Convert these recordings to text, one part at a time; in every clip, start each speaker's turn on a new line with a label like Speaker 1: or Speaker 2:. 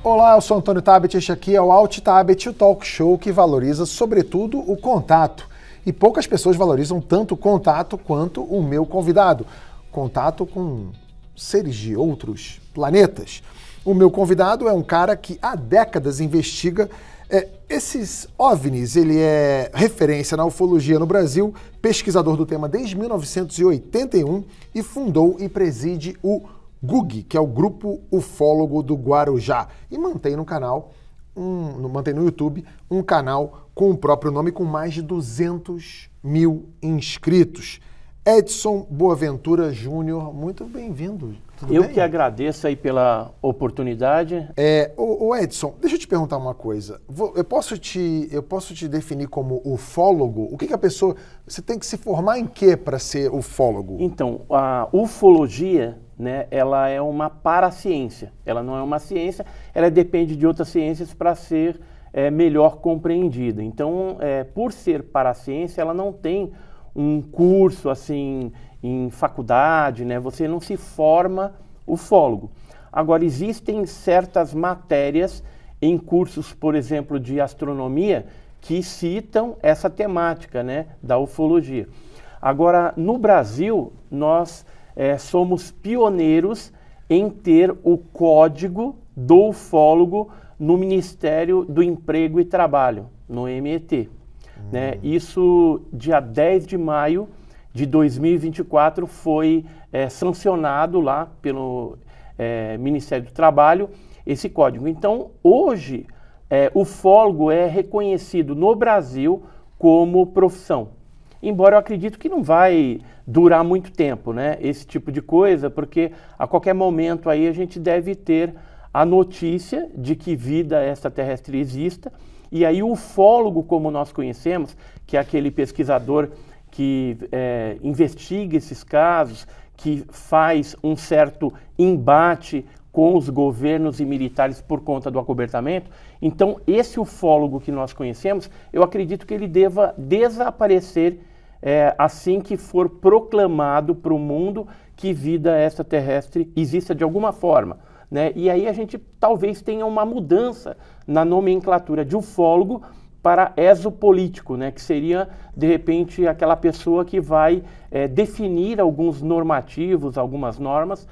Speaker 1: Olá, eu sou Antônio Tabet, este aqui é o Alt Tabet, o talk show que valoriza, sobretudo, o contato. E poucas pessoas valorizam tanto o contato quanto o meu convidado. Contato com seres de outros planetas. O meu convidado é um cara que há décadas investiga esses OVNIs. Ele é referência na ufologia no Brasil, pesquisador do tema desde 1981 e fundou e preside o GUG, que é o Grupo Ufólogo do Guarujá, e mantém no canal, mantém no YouTube, um canal com o próprio nome, com mais de 200 mil inscritos. Edson Boaventura Júnior, muito bem-vindo.
Speaker 2: Eu bem? Que agradeço aí pela oportunidade.
Speaker 1: Ô Edson, deixa eu te perguntar uma coisa. Eu posso te definir como ufólogo? O que a pessoa... Você tem que se formar em quê para ser ufólogo?
Speaker 2: Então, a ufologia, né, ela é uma paraciência. Ela não é uma ciência, ela depende de outras ciências para ser melhor compreendida. Então, por ser paraciência, ela não tem um curso assim em faculdade, né? Você não se forma ufólogo. Agora, existem certas matérias em cursos, por exemplo, de astronomia, que citam essa temática, né, da ufologia. Agora, no Brasil, nós somos pioneiros em ter o código do ufólogo no Ministério do Emprego e Trabalho, no MET. Né? Isso, dia 10 de maio de 2024, foi sancionado lá pelo Ministério do Trabalho esse código. Então, hoje, o ufólogo é reconhecido no Brasil como profissão. Embora eu acredito que não vai durar muito tempo, né, esse tipo de coisa, porque a qualquer momento aí a gente deve ter a notícia de que vida extraterrestre exista. E aí o ufólogo, como nós conhecemos, que é aquele pesquisador que investiga esses casos, que faz um certo embate com os governos e militares por conta do acobertamento, então esse ufólogo que nós conhecemos, eu acredito que ele deva desaparecer assim que for proclamado para o mundo que vida extraterrestre exista de alguma forma. Né? E aí a gente talvez tenha uma mudança na nomenclatura de ufólogo para exopolítico, né? Que seria, de repente, aquela pessoa que vai definir alguns normativos, algumas normas,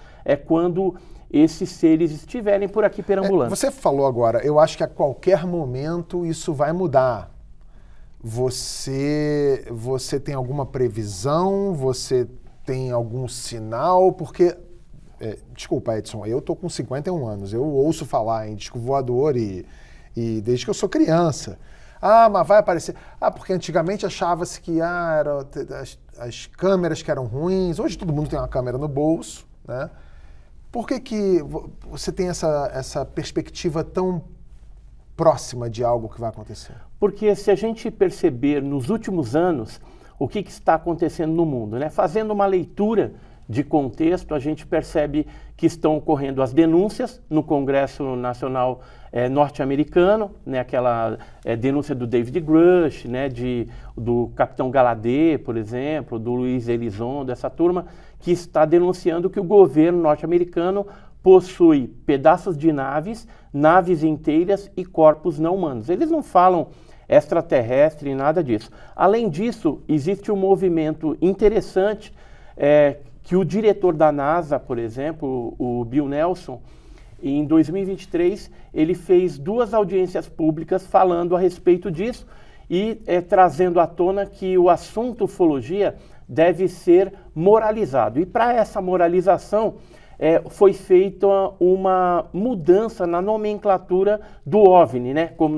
Speaker 2: quando esses seres estiverem por aqui perambulando.
Speaker 1: Você falou agora, eu acho que a qualquer momento isso vai mudar. Você tem alguma previsão? Você tem algum sinal? Porque... desculpa, Edson, eu tô com 51 anos, eu ouço falar em disco voador e desde que eu sou criança. Ah, mas vai aparecer... Ah, porque antigamente achava-se que eram as câmeras que eram ruins, hoje todo mundo tem uma câmera no bolso, né? Por que você tem essa perspectiva tão próxima de algo que vai acontecer?
Speaker 2: Porque se a gente perceber nos últimos anos o que está acontecendo no mundo, né? Fazendo uma leitura de contexto, a gente percebe que estão ocorrendo as denúncias no Congresso Nacional norte-americano, né, aquela denúncia do David Grush, né, do Capitão Galadé, por exemplo, do Luiz Elizondo, essa turma que está denunciando que o governo norte-americano possui pedaços de naves inteiras e corpos não humanos. Eles não falam extraterrestre e nada disso. Além disso, existe um movimento interessante que o diretor da NASA, por exemplo, o Bill Nelson, em 2023, ele fez 2 audiências públicas falando a respeito disso e trazendo à tona que o assunto ufologia deve ser moralizado. E para essa moralização, foi feita uma mudança na nomenclatura do OVNI, né? Como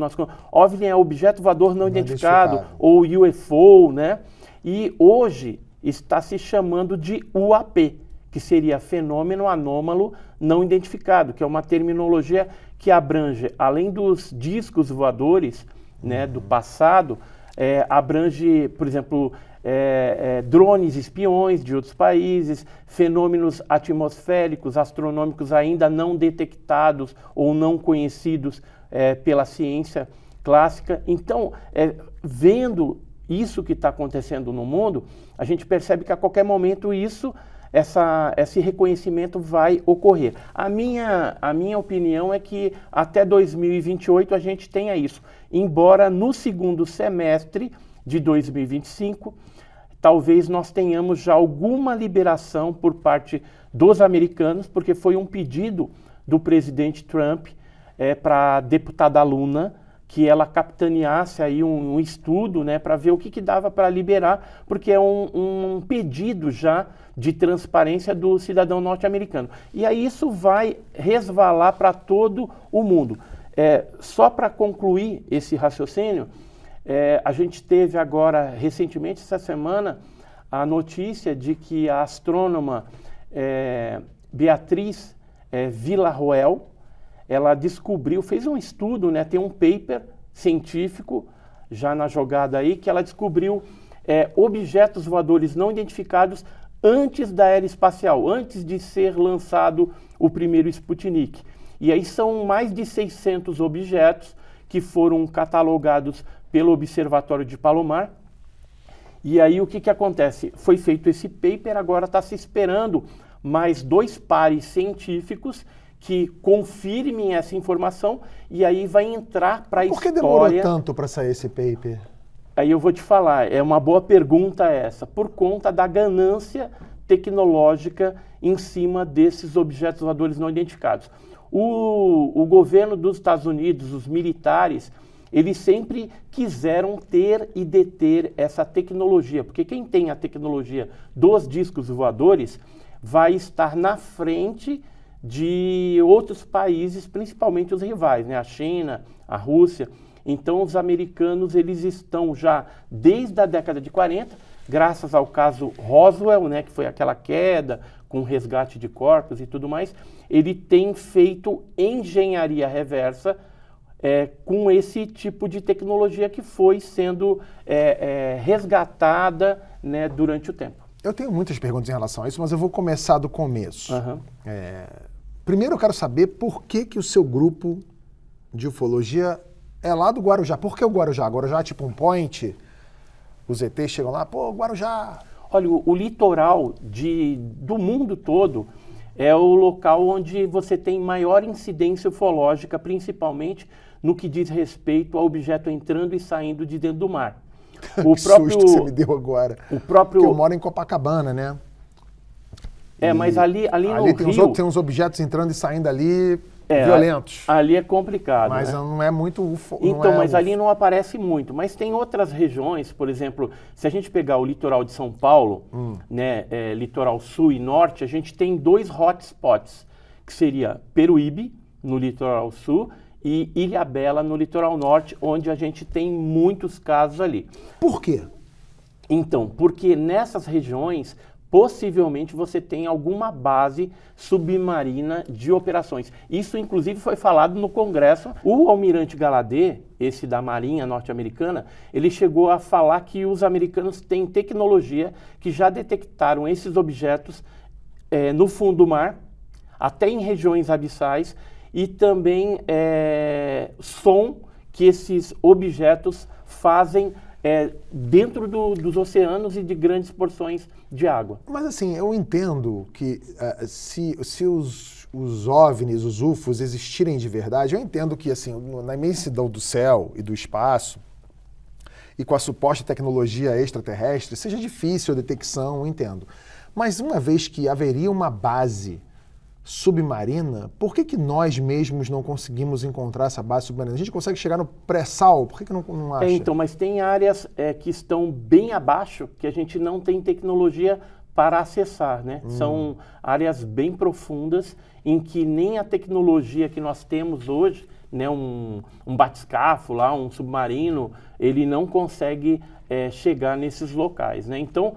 Speaker 2: OVNI é objeto voador não identificado, ou UFO, né? E hoje está se chamando de UAP, que seria fenômeno anômalo não identificado, que é uma terminologia que abrange, além dos discos voadores, né, do passado, abrange, por exemplo, drones espiões de outros países, fenômenos atmosféricos, astronômicos ainda não detectados ou não conhecidos pela ciência clássica. Então, vendo isso que está acontecendo no mundo, a gente percebe que a qualquer momento isso esse reconhecimento vai ocorrer. A minha opinião é que até 2028 a gente tenha isso, embora no segundo semestre de 2025, talvez nós tenhamos já alguma liberação por parte dos americanos, porque foi um pedido do presidente Trump para a deputada Luna, que ela capitaneasse aí um estudo, né, para ver o que dava para liberar, porque é um pedido já de transparência do cidadão norte-americano. E aí isso vai resvalar para todo o mundo. Só para concluir esse raciocínio, a gente teve agora, recentemente, essa semana, a notícia de que a astrônoma Beatriz Villarroel, ela descobriu, fez um estudo, né, tem um paper científico já na jogada aí, que ela descobriu objetos voadores não identificados antes da era espacial, antes de ser lançado o primeiro Sputnik. E aí são mais de 600 objetos que foram catalogados pelo Observatório de Palomar. E aí o que acontece? Foi feito esse paper, agora está se esperando mais 2 pares científicos que confirmem essa informação e aí vai entrar para a história.
Speaker 1: Por que demorou tanto para sair esse paper?
Speaker 2: Aí eu vou te falar, é uma boa pergunta essa, por conta da ganância tecnológica em cima desses objetos voadores não identificados. O governo dos Estados Unidos, os militares, eles sempre quiseram ter e deter essa tecnologia, porque quem tem a tecnologia dos discos voadores vai estar na frente de outros países, principalmente os rivais, né? A China, a Rússia. Então os americanos, eles estão já desde a década de 40, graças ao caso Roswell, né, que foi aquela queda com resgate de corpos e tudo mais, ele tem feito engenharia reversa com esse tipo de tecnologia que foi sendo resgatada, né, durante o tempo.
Speaker 1: Eu tenho muitas perguntas em relação a isso, mas eu vou começar do começo.
Speaker 2: Uhum.
Speaker 1: Primeiro eu quero saber por que o seu grupo de ufologia é lá do Guarujá. Por que o Guarujá? Guarujá é tipo um point? Os ETs chegam lá, pô, Guarujá.
Speaker 2: Olha, o litoral do mundo todo é o local onde você tem maior incidência ufológica, principalmente no que diz respeito ao objeto entrando e saindo de dentro do mar.
Speaker 1: Que susto que você me deu agora. Porque eu moro em Copacabana, né?
Speaker 2: Mas ali no Rio...
Speaker 1: tem uns objetos entrando e saindo ali violentos.
Speaker 2: Ali é complicado,
Speaker 1: mas, né? Não é muito UFO.
Speaker 2: Então, mas ali não aparece muito. Mas tem outras regiões, por exemplo, se a gente pegar o litoral de São Paulo, né, litoral sul e norte, a gente tem 2 hotspots, que seria Peruíbe, no litoral sul, e Ilhabela, no litoral norte, onde a gente tem muitos casos ali.
Speaker 1: Por quê?
Speaker 2: Então, porque nessas regiões, possivelmente você tem alguma base submarina de operações. Isso, inclusive, foi falado no Congresso. O almirante Galladay, esse da Marinha norte-americana, ele chegou a falar que os americanos têm tecnologia que já detectaram esses objetos no fundo do mar, até em regiões abissais, e também som que esses objetos fazem dentro dos oceanos e de grandes porções de água.
Speaker 1: Mas assim, eu entendo que se os OVNIs, os UFOs existirem de verdade, eu entendo que assim, na imensidão do céu e do espaço, e com a suposta tecnologia extraterrestre, seja difícil a detecção, eu entendo. Mas uma vez que haveria uma base submarina, por que nós mesmos não conseguimos encontrar essa base submarina? A gente consegue chegar no pré-sal, por que não acha?
Speaker 2: Então, mas tem áreas que estão bem abaixo que a gente não tem tecnologia para acessar, né? São áreas bem profundas em que nem a tecnologia que nós temos hoje, né, um batiscafo lá, um submarino, ele não consegue chegar nesses locais, né? Então,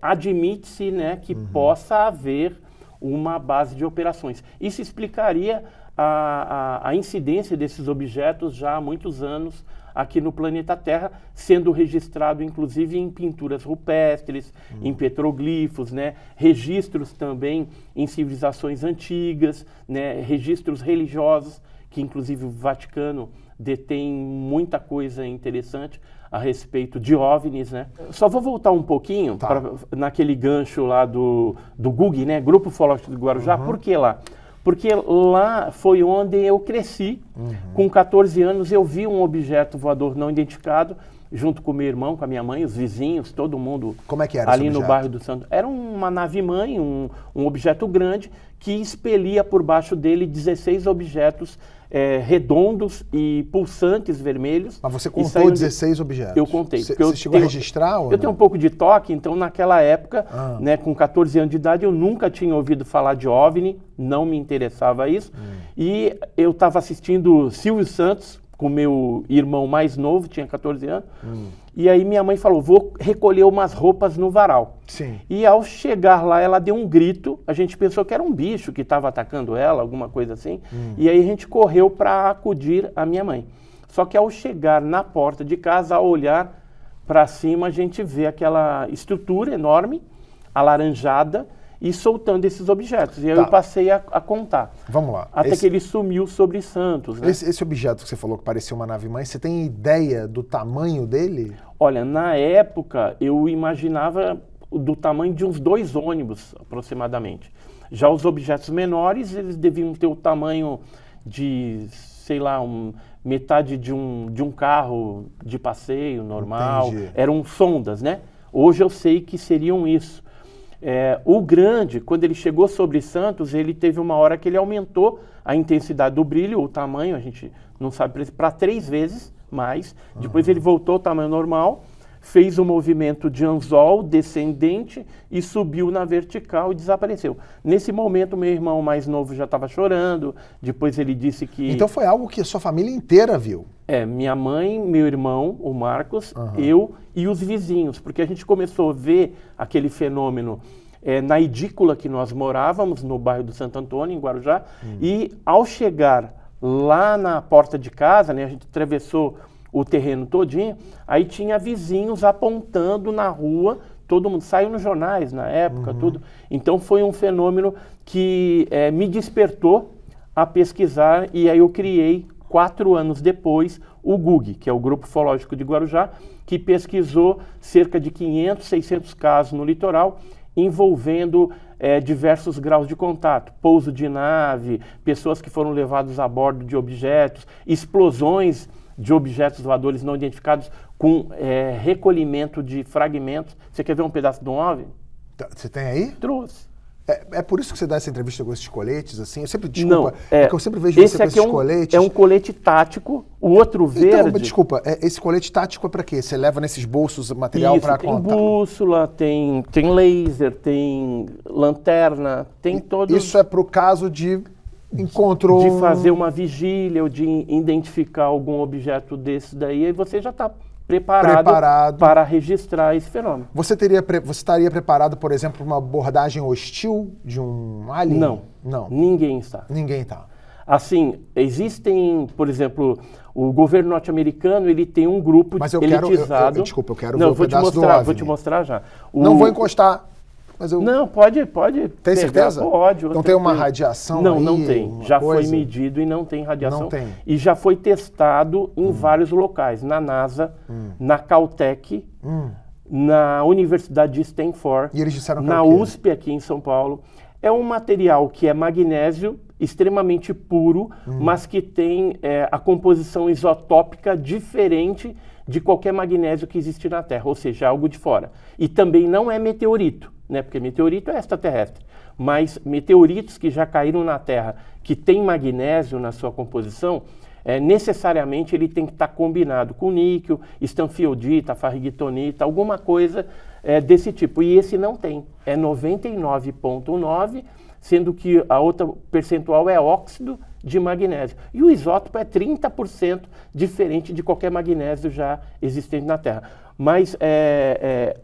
Speaker 2: admite-se, né, que possa haver uma base de operações. Isso explicaria a incidência desses objetos já há muitos anos aqui no planeta Terra, sendo registrado inclusive em pinturas rupestres, em petroglifos, né? Registros também em civilizações antigas, né? Registros religiosos, que inclusive o Vaticano detém muita coisa interessante a respeito de OVNIs, né? Só vou voltar um pouquinho naquele gancho lá do GUG, né? Grupo Ufológico do Guarujá. Por que lá? Porque lá foi onde eu cresci. Com 14 anos eu vi um objeto voador não identificado, junto com meu irmão, com a minha mãe, os vizinhos, todo mundo.
Speaker 1: Como é que era
Speaker 2: ali
Speaker 1: esse
Speaker 2: no
Speaker 1: objeto?
Speaker 2: bairro do Santo. Era uma nave-mãe, um objeto grande, que expelia por baixo dele 16 objetos redondos e pulsantes vermelhos.
Speaker 1: Mas você contou 16 objetos?
Speaker 2: Eu contei.
Speaker 1: Você chegou a registrar ou não?
Speaker 2: Eu tenho um pouco de toque, então naquela época, né, com 14 anos de idade, eu nunca tinha ouvido falar de OVNI, não me interessava isso. E eu estava assistindo Silvio Santos, com meu irmão mais novo, tinha 14 anos, e aí minha mãe falou, vou recolher umas roupas no varal.
Speaker 1: Sim.
Speaker 2: E ao chegar lá, ela deu um grito, a gente pensou que era um bicho que estava atacando ela, alguma coisa assim, e aí a gente correu para acudir a minha mãe. Só que ao chegar na porta de casa, ao olhar para cima, a gente vê aquela estrutura enorme, alaranjada, e soltando esses objetos. E aí eu passei a contar.
Speaker 1: Vamos lá.
Speaker 2: Até que ele sumiu sobre Santos. Né?
Speaker 1: Esse objeto que você falou que parecia uma nave-mãe, você tem ideia do tamanho dele?
Speaker 2: Olha, na época eu imaginava do tamanho de uns 2 ônibus, aproximadamente. Já os objetos menores, eles deviam ter o tamanho de, sei lá, metade de um carro de passeio normal.
Speaker 1: Entendi.
Speaker 2: Eram sondas, né? Hoje eu sei que seriam isso. O grande, quando ele chegou sobre Santos, ele teve uma hora que ele aumentou a intensidade do brilho, o tamanho, a gente não sabe, para 3 vezes mais. Depois ele voltou ao tamanho normal, fez o movimento de anzol descendente e subiu na vertical e desapareceu. Nesse momento, meu irmão mais novo já estava chorando, depois ele disse que...
Speaker 1: Então foi algo que a sua família inteira viu?
Speaker 2: Minha mãe, meu irmão, o Marcos, eu e os vizinhos, porque a gente começou a ver aquele fenômeno na edícula que nós morávamos, no bairro do Santo Antônio, em Guarujá, e ao chegar lá na porta de casa, né, a gente atravessou o terreno todinho, aí tinha vizinhos apontando na rua, todo mundo saiu nos jornais na época, tudo. Então foi um fenômeno que me despertou a pesquisar, e aí eu criei 4 anos depois, o GUG, que é o Grupo Ufológico de Guarujá, que pesquisou cerca de 500, 600 casos no litoral, envolvendo diversos graus de contato, pouso de nave, pessoas que foram levadas a bordo de objetos, explosões de objetos voadores não identificados com recolhimento de fragmentos. Você quer ver um pedaço de um OVNI?
Speaker 1: Você tem aí?
Speaker 2: Trouxe.
Speaker 1: É por isso que você dá essa entrevista com esses coletes, assim? Eu sempre,
Speaker 2: Não,
Speaker 1: porque eu sempre vejo você com esses coletes.
Speaker 2: É um colete tático, o outro verde...
Speaker 1: Então, desculpa, esse colete tático é para quê? Você leva nesses bolsos material para contar?
Speaker 2: Tem bússola, tem laser, tem lanterna, tem todo...
Speaker 1: Isso é para o caso de encontro...
Speaker 2: De fazer uma vigília ou de identificar algum objeto desse daí, aí você já está preparado para registrar esse fenômeno.
Speaker 1: Você estaria preparado, por exemplo, para uma abordagem hostil de um alien?
Speaker 2: Não. Ninguém está.
Speaker 1: Ninguém está.
Speaker 2: Assim, existem, por exemplo, o governo norte-americano, ele tem um grupo elitizado...
Speaker 1: Desculpa, eu quero ver o pedaço do OVNI.
Speaker 2: Vou te mostrar já.
Speaker 1: Não vou encostar. Mas
Speaker 2: Não, pode.
Speaker 1: Tem certeza?
Speaker 2: Pode.
Speaker 1: Não tem uma radiação aí?
Speaker 2: Não tem. Já foi medido e não tem radiação.
Speaker 1: Não tem.
Speaker 2: E já foi testado em vários locais. Na NASA, na Caltech, na Universidade de Stanford,
Speaker 1: e eles disseram que
Speaker 2: na USP aqui em São Paulo. É um material que é magnésio, extremamente puro, mas que tem a composição isotópica diferente de qualquer magnésio que existe na Terra, ou seja, algo de fora. E também não é meteorito, né? Porque meteorito é extraterrestre. Mas meteoritos que já caíram na Terra, que tem magnésio na sua composição, necessariamente ele tem que estar combinado com níquel, estanfiodita, farrigitonita, alguma coisa desse tipo. E esse não tem. É 99,9%, sendo que a outra percentual é óxido de magnésio. E o isótopo é 30% diferente de qualquer magnésio já existente na Terra. Mas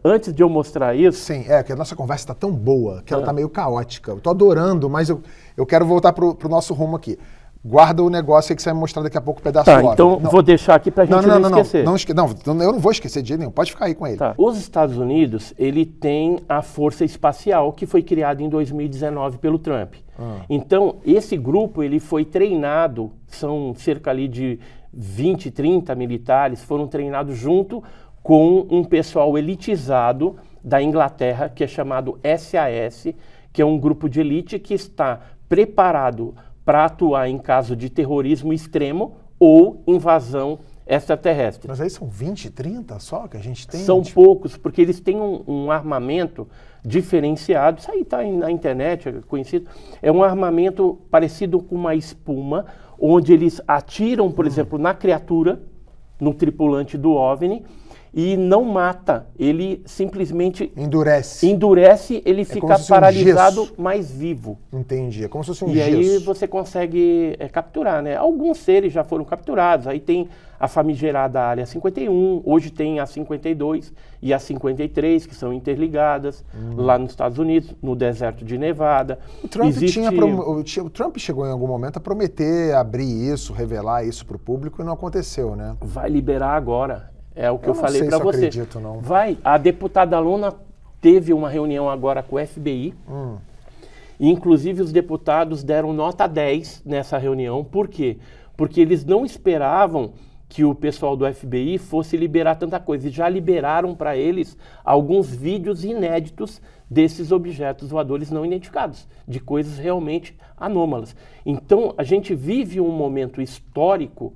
Speaker 2: antes de eu mostrar isso...
Speaker 1: Sim, que a nossa conversa está tão boa, que ela está meio caótica. Eu estou adorando, mas eu quero voltar para o nosso rumo aqui. Guarda o negócio aí que você vai me mostrar daqui a pouco o pedaço do OVNI.
Speaker 2: Então vou deixar aqui para a gente não esquecer.
Speaker 1: Não, eu não vou esquecer de jeito nenhum. Pode ficar aí com ele.
Speaker 2: Tá. Os Estados Unidos, ele tem a Força Espacial, que foi criada em 2019 pelo Trump. Então, esse grupo, ele foi treinado, são cerca ali de 20, 30 militares foram treinados junto com um pessoal elitizado da Inglaterra, que é chamado SAS, que é um grupo de elite que está preparado para atuar em caso de terrorismo extremo ou invasão extraterrestre.
Speaker 1: Mas aí são 20, 30 só que a gente tem?
Speaker 2: São poucos, porque eles têm um armamento diferenciado. Isso aí está na internet, é conhecido. É um armamento parecido com uma espuma, onde eles atiram, por exemplo, na criatura, no tripulante do OVNI, e não mata, ele simplesmente endurece, ele fica paralisado, mas vivo.
Speaker 1: Entendi, é como se fosse um
Speaker 2: gesso.
Speaker 1: E
Speaker 2: aí você consegue capturar, né? Alguns seres já foram capturados, aí tem a famigerada Área 51, hoje tem a 52 e a 53, que são interligadas, lá nos Estados Unidos, no deserto de Nevada.
Speaker 1: O Trump chegou em algum momento a prometer abrir isso, revelar isso para o público, e não aconteceu, né?
Speaker 2: Vai liberar agora. É o que eu falei para você.
Speaker 1: Eu não acredito, não.
Speaker 2: Vai. A deputada Luna teve uma reunião agora com o FBI. E, inclusive, os deputados deram nota 10 nessa reunião. Por quê? Porque eles não esperavam que o pessoal do FBI fosse liberar tanta coisa. E já liberaram para eles alguns vídeos inéditos desses objetos voadores não identificados, de coisas realmente anômalas. Então, a gente vive um momento histórico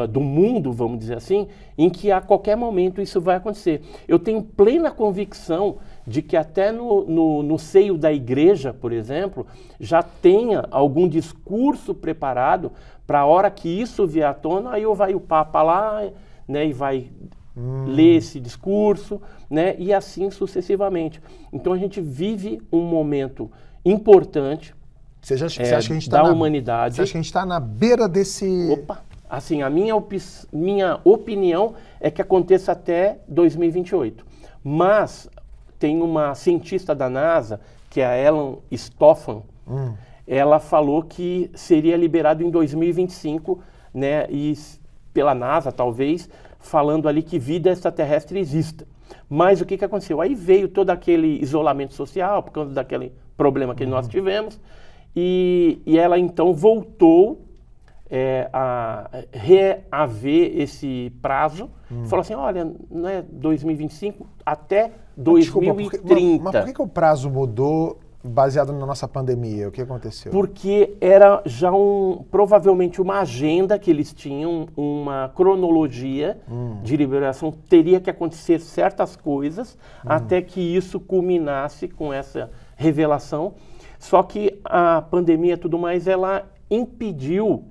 Speaker 2: do mundo, vamos dizer assim, em que a qualquer momento isso vai acontecer. Eu tenho plena convicção de que até no seio da igreja, por exemplo, já tenha algum discurso preparado para a hora que isso vier à tona, aí vai o Papa lá, né, e vai ler esse discurso, né, e assim sucessivamente. Então a gente vive um momento importante da humanidade.
Speaker 1: Você acha que a gente está na beira desse...
Speaker 2: Opa! Assim, a minha opinião é que aconteça até 2028. Mas tem uma cientista da NASA, que é a Ellen Stofan, ela falou que seria liberado em 2025, né, e pela NASA, talvez, falando ali que vida extraterrestre exista. Mas o que aconteceu? Aí veio todo aquele isolamento social, por causa daquele problema que nós tivemos, e ela então voltou a reaver esse prazo, falou assim, olha, não é 2025, até 2030.
Speaker 1: Desculpa, mas por que o prazo mudou baseado na nossa pandemia? O que aconteceu?
Speaker 2: Porque era já provavelmente uma agenda que eles tinham, uma cronologia de liberação, teria que acontecer certas coisas até que isso culminasse com essa revelação. Só que a pandemia e tudo mais, ela impediu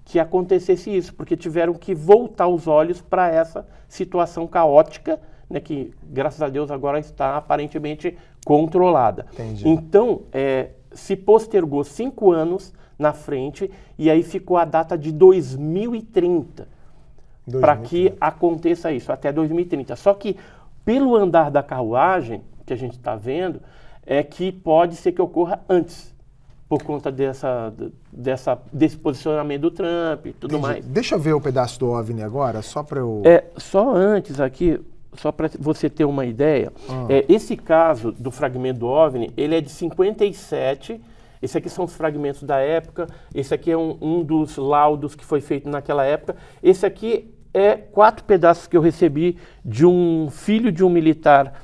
Speaker 2: que acontecesse isso, porque tiveram que voltar os olhos para essa situação caótica, né, que, graças a Deus, agora está aparentemente controlada.
Speaker 1: Entendi.
Speaker 2: Então, se postergou 5 anos na frente, e aí ficou a data de 2030, para que aconteça isso, até 2030. Só que, pelo andar da carruagem, que a gente está vendo, é que pode ser que ocorra antes, por conta desse posicionamento do Trump e tudo mais.
Speaker 1: Deixa eu ver o pedaço do OVNI agora, só para eu...
Speaker 2: Só antes aqui, só para você ter uma ideia, esse caso do fragmento do OVNI, ele é de 57, esse aqui são os fragmentos da época, esse aqui é um dos laudos que foi feito naquela época, esse aqui é 4 pedaços que eu recebi de um filho de um militar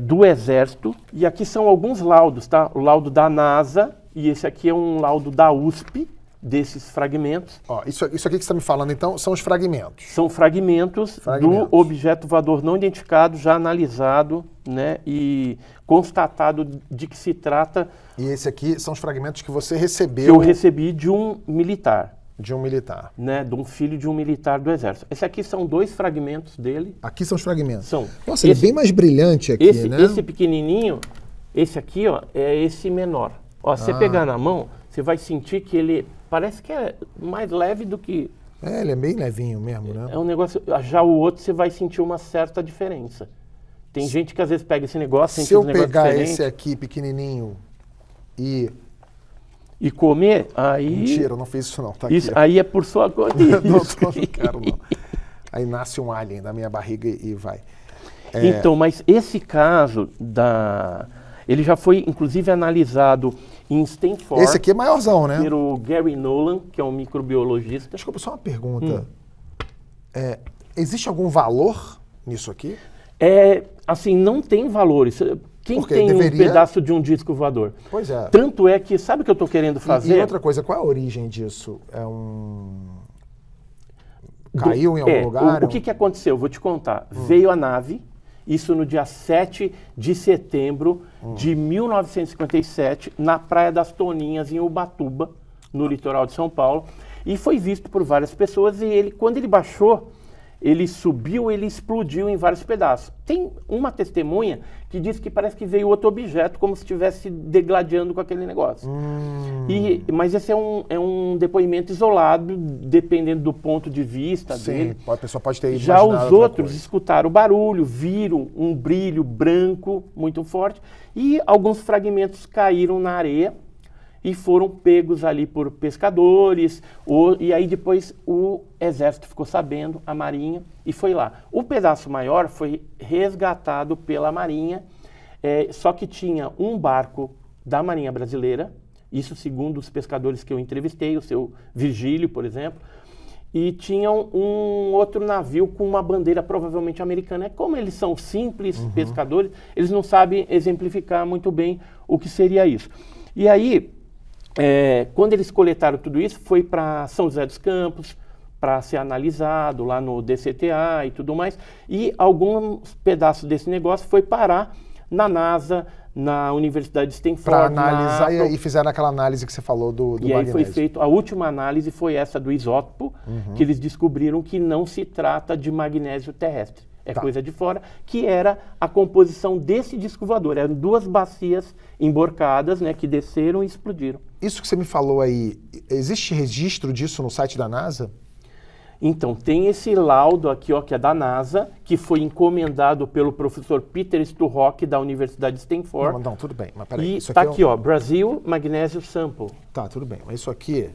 Speaker 2: do Exército, e aqui são alguns laudos, tá? O laudo da NASA, e esse aqui é um laudo da USP, desses fragmentos.
Speaker 1: Isso aqui que você está me falando, então, são os fragmentos.
Speaker 2: São fragmentos do objeto voador não identificado, já analisado, né, e constatado de que se trata...
Speaker 1: E esse aqui são os fragmentos que você recebeu...
Speaker 2: Que eu recebi de um militar.
Speaker 1: De um militar.
Speaker 2: Né, de um filho de um militar do Exército. Esse aqui são 2 fragmentos dele.
Speaker 1: Aqui são os fragmentos?
Speaker 2: São.
Speaker 1: Nossa, ele é bem mais brilhante aqui, né?
Speaker 2: Esse pequenininho, esse aqui, ó, é esse menor. Ó, se você pegar na mão, você vai sentir que ele parece que é mais leve do que...
Speaker 1: ele é bem levinho mesmo, né?
Speaker 2: É um negócio... Já o outro você vai sentir uma certa diferença. Tem gente que às vezes pega esse negócio, sente um negócio diferente.
Speaker 1: Se eu pegar esse aqui pequenininho e
Speaker 2: comer, aí...
Speaker 1: Mentira, eu não fiz isso não, tá
Speaker 2: isso,
Speaker 1: aqui.
Speaker 2: Aí é por sua conta.
Speaker 1: Não quero não. Aí nasce um alien da minha barriga e vai.
Speaker 2: Então, mas esse caso ele já foi, inclusive, analisado em Stanford.
Speaker 1: Esse aqui é maiorzão, né?
Speaker 2: Pelo Gary Nolan, que é um microbiologista.
Speaker 1: Desculpa, só uma pergunta. Existe algum valor nisso aqui?
Speaker 2: Assim, não tem valor. Quem
Speaker 1: Porque
Speaker 2: tem
Speaker 1: deveria...
Speaker 2: um pedaço de um disco voador?
Speaker 1: Pois é.
Speaker 2: Tanto é que, sabe o que eu estou querendo fazer?
Speaker 1: E outra coisa, qual é a origem disso? Caiu em algum lugar?
Speaker 2: O que aconteceu? Vou te contar. Veio a nave, isso no dia 7 de setembro de 1957, na Praia das Toninhas, em Ubatuba, no litoral de São Paulo, e foi visto por várias pessoas, e quando ele baixou, ele subiu, ele explodiu em vários pedaços. Tem uma testemunha que diz que parece que veio outro objeto, como se estivesse degladiando com aquele negócio. Mas esse é um depoimento isolado, dependendo do ponto de vista dele.
Speaker 1: A pessoa pode ter
Speaker 2: Já
Speaker 1: imaginado
Speaker 2: os
Speaker 1: outra
Speaker 2: outros
Speaker 1: coisa.
Speaker 2: escutaram o barulho, viram um brilho branco muito forte, e alguns fragmentos caíram na areia e foram pegos ali por pescadores, e aí depois o exército ficou sabendo, a marinha, e foi lá. O pedaço maior foi resgatado pela marinha, só que tinha um barco da Marinha Brasileira, isso segundo os pescadores que eu entrevistei, o seu Virgílio, por exemplo, e tinha um outro navio com uma bandeira provavelmente americana. Como eles são simples pescadores, eles não sabem exemplificar muito bem o que seria isso. E aí, quando eles coletaram tudo isso, foi para São José dos Campos, para ser analisado lá no DCTA e tudo mais, e alguns pedaços desse negócio foi parar na NASA, na Universidade de Stanford.
Speaker 1: Para analisar, e fizeram aquela análise que você falou do magnésio.
Speaker 2: E aí foi feito, a última análise foi essa do isótopo, que eles descobriram que não se trata de magnésio terrestre. Coisa de fora, que era a composição desse disco voador. Eram duas bacias emborcadas, né, que desceram e explodiram.
Speaker 1: Isso que você me falou aí, existe registro disso no site da NASA?
Speaker 2: Então, tem esse laudo aqui, ó, que é da NASA, que foi encomendado pelo professor Peter Sturrock, da Universidade de Stanford.
Speaker 1: Não, tudo bem, mas peraí.
Speaker 2: E está aqui, ó, Brasil Magnesium Sample.
Speaker 1: Tá, tudo bem, mas isso aqui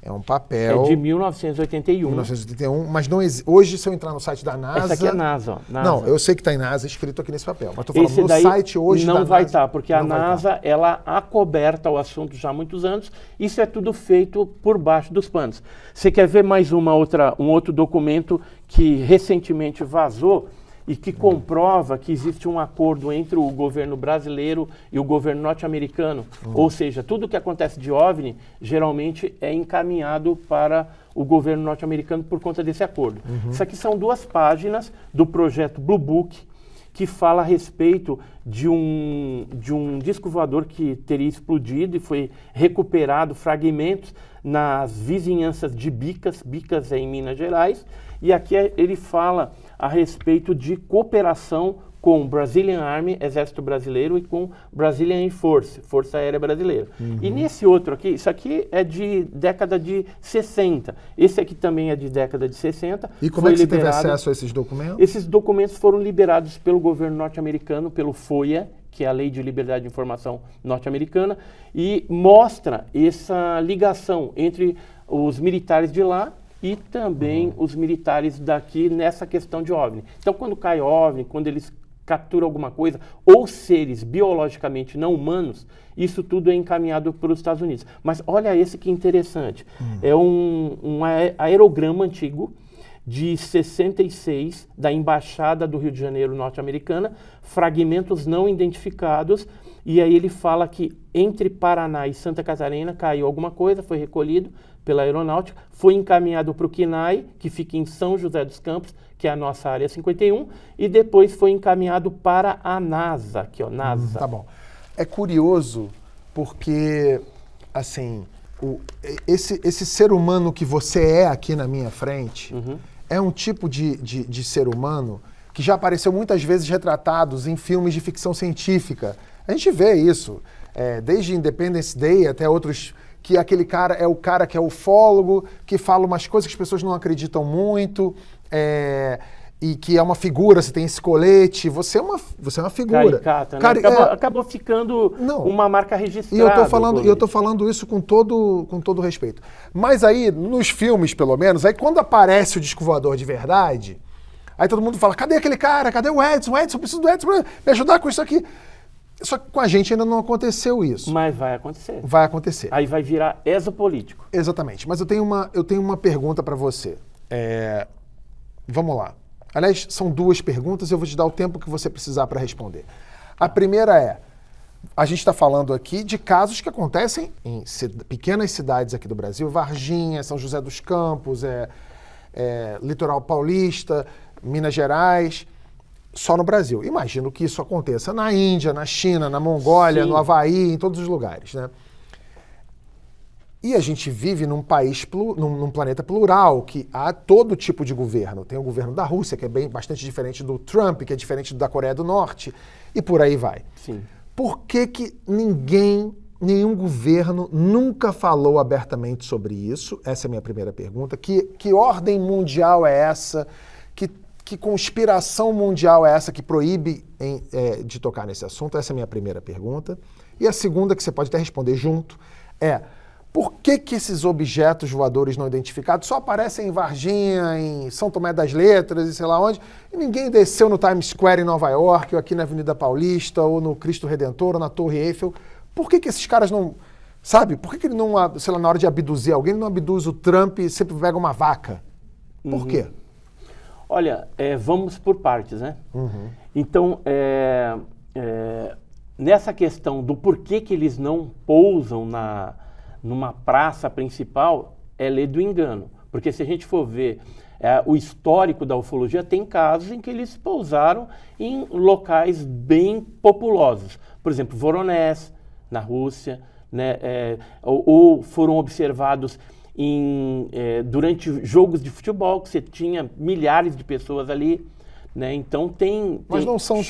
Speaker 1: é um papel...
Speaker 2: É de 1981.
Speaker 1: 1981, mas não hoje, se eu entrar no site da NASA...
Speaker 2: Essa aqui é NASA, ó. NASA.
Speaker 1: Não, eu sei que está em NASA escrito aqui nesse papel, mas estou falando
Speaker 2: Esse
Speaker 1: no
Speaker 2: daí
Speaker 1: site hoje
Speaker 2: não
Speaker 1: da
Speaker 2: vai
Speaker 1: NASA,
Speaker 2: estar, porque a NASA, ela acoberta o assunto já há muitos anos. Isso é tudo feito por baixo dos panos. Você quer ver mais um outro documento que recentemente vazou e que comprova que existe um acordo entre o governo brasileiro e o governo norte-americano? Ou seja, tudo que acontece de OVNI geralmente é encaminhado para o governo norte-americano por conta desse acordo. Isso aqui são 2 páginas do projeto Blue Book, que fala a respeito de um disco voador que teria explodido e foi recuperado fragmentos nas vizinhanças de Bicas. Bicas é em Minas Gerais. E aqui ele fala a respeito de cooperação com o Brazilian Army, Exército Brasileiro, e com Brazilian Air Force, Força Aérea Brasileira. E nesse outro aqui, isso aqui é de década de 60. Esse aqui também é de década de 60.
Speaker 1: E como é que você teve acesso a esses documentos?
Speaker 2: Esses documentos foram liberados pelo governo norte-americano, pelo FOIA, que é a Lei de Liberdade de Informação norte-americana, e mostra essa ligação entre os militares de lá e também os militares daqui nessa questão de OVNI. Então, quando cai OVNI, quando eles capturam alguma coisa, ou seres biologicamente não humanos, isso tudo é encaminhado para os Estados Unidos. Mas olha esse que interessante. É um aerograma antigo de 66 da Embaixada do Rio de Janeiro norte-americana, fragmentos não identificados, e aí ele fala que entre Paraná e Santa Catarina caiu alguma coisa, foi recolhido pela aeronáutica, foi encaminhado para o CNAE, que fica em São José dos Campos, que é a nossa área 51, e depois foi encaminhado para a NASA, aqui ó, NASA.
Speaker 1: Tá bom. É curioso porque, assim, esse ser humano que você é aqui na minha frente é um tipo de ser humano que já apareceu muitas vezes retratados em filmes de ficção científica. A gente vê isso, desde Independence Day até outros, que aquele cara é o cara que é ufólogo, que fala umas coisas que as pessoas não acreditam muito, e que é uma figura, você tem esse colete, você é uma figura.
Speaker 2: Caricata, né? Acabou ficando uma marca registrada.
Speaker 1: E eu tô falando isso com todo respeito. Mas aí, nos filmes, pelo menos, aí quando aparece o disco voador de verdade, aí todo mundo fala, cadê aquele cara? Cadê o Edson? Edson, eu preciso do Edson pra me ajudar com isso aqui. Só que com a gente ainda não aconteceu isso.
Speaker 2: Mas vai acontecer.
Speaker 1: Vai acontecer.
Speaker 2: Aí vai virar exopolítico.
Speaker 1: Exatamente. Mas eu tenho uma pergunta para você. Vamos lá. Aliás, são 2 perguntas, eu vou te dar o tempo que você precisar para responder. A primeira é, a gente está falando aqui de casos que acontecem em pequenas cidades aqui do Brasil, Varginha, São José dos Campos, Litoral Paulista, Minas Gerais, só no Brasil. Imagino que isso aconteça na Índia, na China, na Mongólia,
Speaker 2: Sim.
Speaker 1: no Havaí, em todos os lugares, né? E a gente vive num país, num planeta plural, que há todo tipo de governo. Tem o governo da Rússia, que é bastante diferente do Trump, que é diferente da Coreia do Norte, e por aí vai.
Speaker 2: Sim.
Speaker 1: Por que nenhum governo nunca falou abertamente sobre isso? Essa é a minha primeira pergunta. Que ordem mundial é essa? Que conspiração mundial é essa que proíbe de tocar nesse assunto? Essa é a minha primeira pergunta. E a segunda, que você pode até responder junto, é... Por que esses objetos voadores não identificados só aparecem em Varginha, em São Tomé das Letras e sei lá onde, e ninguém desceu no Times Square em Nova York, ou aqui na Avenida Paulista, ou no Cristo Redentor, ou na Torre Eiffel? Por que esses caras não... Sabe? Por que ele não, sei lá, na hora de abduzir alguém, ele não abduz o Trump e sempre pega uma vaca? Por quê?
Speaker 2: Olha, vamos por partes, né?
Speaker 1: Uhum.
Speaker 2: Então, nessa questão do porquê que eles não pousam numa praça principal, é lei do engano. Porque se a gente for ver o histórico da ufologia, tem casos em que eles pousaram em locais bem populosos. Por exemplo, Voronezh, na Rússia, né, ou foram observados durante jogos de futebol, que você tinha milhares de pessoas ali. Né? Então tem
Speaker 1: Mas não são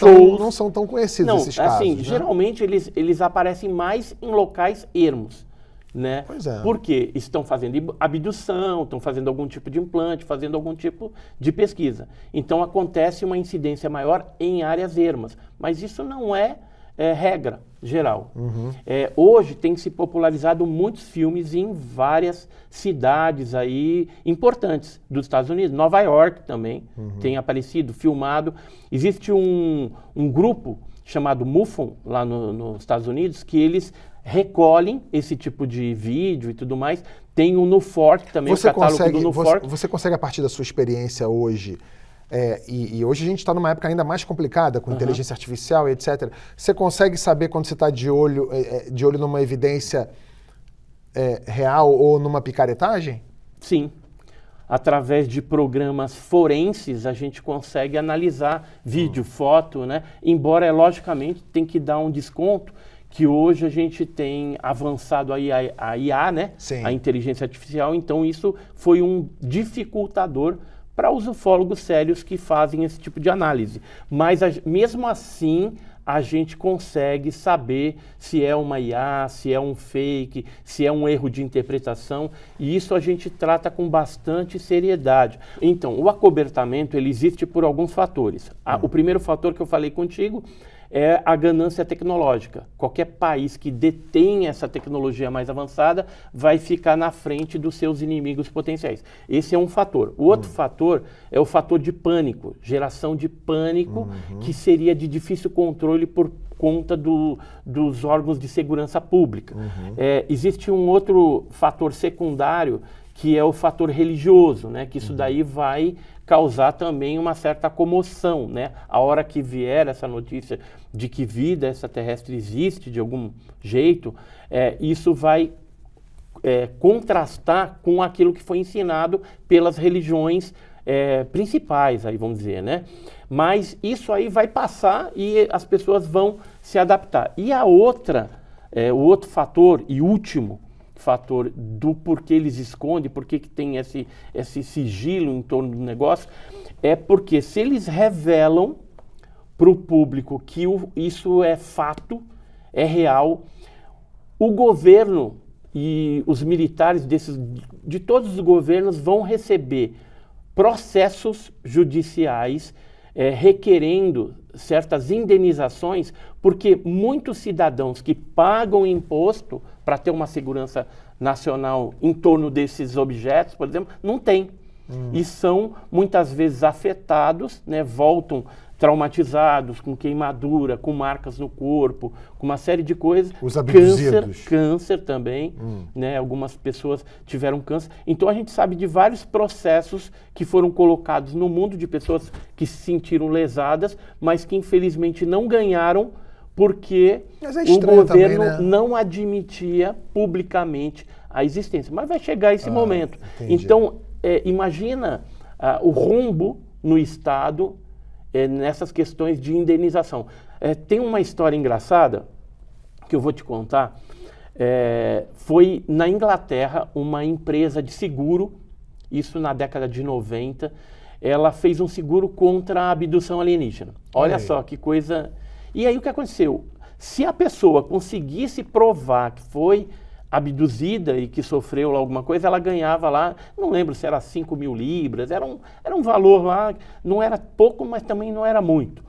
Speaker 1: tão conhecidos esses casos.
Speaker 2: Assim,
Speaker 1: né?
Speaker 2: Geralmente eles aparecem mais em locais ermos. Né?
Speaker 1: Pois é.
Speaker 2: Porque estão fazendo abdução, estão fazendo algum tipo de implante, fazendo algum tipo de pesquisa. Então acontece uma incidência maior em áreas ermas. Mas isso não é regra geral.
Speaker 1: Uhum.
Speaker 2: Hoje tem se popularizado muitos filmes em várias cidades aí importantes dos Estados Unidos. Nova York também tem aparecido, filmado. Existe um grupo chamado MUFON lá nos Estados Unidos que eles recolhem esse tipo de vídeo e tudo mais. Tem o NUFORC também, o catálogo do NUFORC.
Speaker 1: Você consegue, a partir da sua experiência hoje, e hoje a gente está numa época ainda mais complicada, com inteligência artificial e etc. Você consegue saber quando você está de olho numa evidência real ou numa picaretagem?
Speaker 2: Sim. Através de programas forenses, a gente consegue analisar vídeo, foto, né? Embora, logicamente, tem que dar um desconto, que hoje a gente tem avançado aí a IA, né?
Speaker 1: Sim.
Speaker 2: A inteligência artificial, então isso foi um dificultador para os ufólogos sérios que fazem esse tipo de análise. Mas mesmo assim, a gente consegue saber se é uma IA, se é um fake, se é um erro de interpretação, e isso a gente trata com bastante seriedade. Então, o acobertamento, ele existe por alguns fatores. O primeiro fator que eu falei contigo é a ganância tecnológica. Qualquer país que detém essa tecnologia mais avançada vai ficar na frente dos seus inimigos potenciais. Esse é um fator. O outro fator é o fator de pânico, geração de pânico, que seria de difícil controle por conta dos órgãos de segurança pública. Existe um outro fator secundário, que é o fator religioso, né? Que isso daí vai causar também uma certa comoção, né? A hora que vier essa notícia de que vida extraterrestre existe de algum jeito, isso vai contrastar com aquilo que foi ensinado pelas religiões principais, aí vamos dizer, né? Mas isso aí vai passar e as pessoas vão se adaptar. E o outro fator e último fator do porquê eles escondem, porquê que tem esse sigilo em torno do negócio, é porque se eles revelam para o público que isso é fato, é real, o governo e os militares de todos os governos vão receber processos judiciais requerendo certas indenizações, porque muitos cidadãos que pagam imposto para ter uma segurança nacional em torno desses objetos, por exemplo, não tem. E são muitas vezes afetados, né, voltam traumatizados, com queimadura, com marcas no corpo, com uma série de coisas.
Speaker 1: Os abduzidos.
Speaker 2: Câncer também, né? Algumas pessoas tiveram câncer. Então a gente sabe de vários processos que foram colocados no mundo de pessoas que se sentiram lesadas, mas que infelizmente não ganharam porque o governo
Speaker 1: também, né?
Speaker 2: não admitia publicamente a existência. Mas vai chegar esse momento.
Speaker 1: Entendi.
Speaker 2: Então, imagina o rombo no Estado nessas questões de indenização. Tem uma história engraçada que eu vou te contar. Foi na Inglaterra uma empresa de seguro, isso na década de 90, ela fez um seguro contra a abdução alienígena. Olha só que coisa... E aí o que aconteceu? Se a pessoa conseguisse provar que foi abduzida e que sofreu lá alguma coisa, ela ganhava lá, não lembro se era 5.000 libras, era um valor lá, não era pouco, mas também não era muito.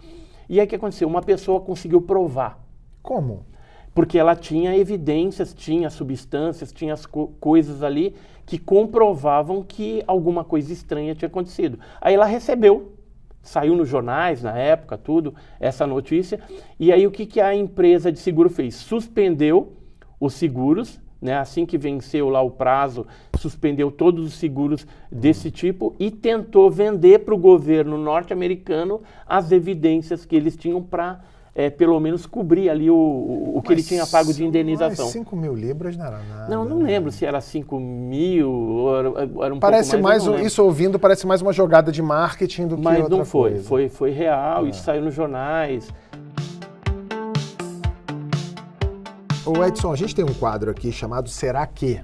Speaker 2: E aí o que aconteceu? Uma pessoa conseguiu provar.
Speaker 1: Como?
Speaker 2: Porque ela tinha evidências, tinha substâncias, tinha as coisas ali que comprovavam que alguma coisa estranha tinha acontecido. Aí ela recebeu. Saiu nos jornais, na época, tudo, essa notícia. E aí o que a empresa de seguro fez? Suspendeu os seguros, né? Assim que venceu lá o prazo, suspendeu todos os seguros desse tipo e tentou vender para o governo norte-americano as evidências que eles tinham para, pelo menos, cobrir ali o que ele tinha pago de indenização.
Speaker 1: 5.000 libras não era nada.
Speaker 2: Não lembro se era 5.000 ou era um
Speaker 1: parece
Speaker 2: pouco mais.
Speaker 1: Isso ouvindo parece mais uma jogada de marketing do que outra coisa.
Speaker 2: Mas não foi real, isso saiu nos jornais.
Speaker 1: Ô Edson, a gente tem um quadro aqui chamado Será Que?